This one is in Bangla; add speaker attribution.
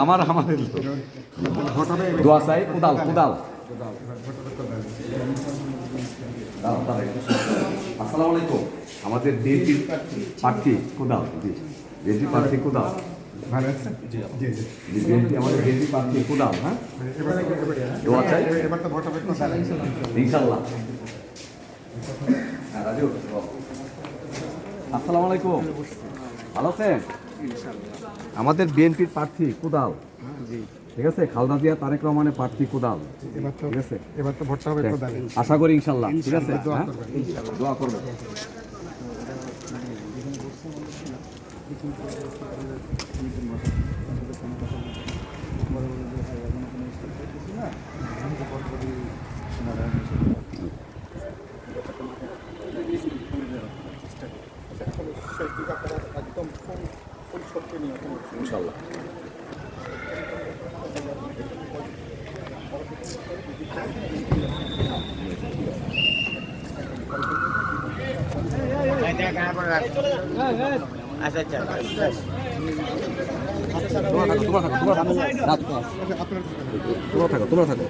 Speaker 1: আমাদের দোয়া চাই কোদাল কোদাল। আসসালামু আলাইকুম। আমাদের বিএনপির প্রার্থী কোদাল, বিএনপি প্রার্থী কোদাল।
Speaker 2: ভালো আছে?
Speaker 1: বিএনপি আমাদের বিএনপি প্রার্থী কোদাল। হ্যাঁ, দোয়া চাই।
Speaker 2: এবার তো ভোট হবে
Speaker 1: ইনশাল্লাহ। হ্যাঁ রাজু, আসসালামু আলাইকুম। ভালো আছেন? আমাদের বিএনপির প্রার্থী কোদাল, ঠিক আছে। খালেদা জিয়া তারেক রহমানের প্রার্থী কোদাল, ঠিক আছে।
Speaker 2: এবার তো ভোটটা হবে কোদালে।
Speaker 1: আশা করি ইনশাল্লাহ, ঠিক আছে। দোয়া করবেন।
Speaker 2: একদম
Speaker 1: ইনশাল্লাহ। তোমরা থাকো।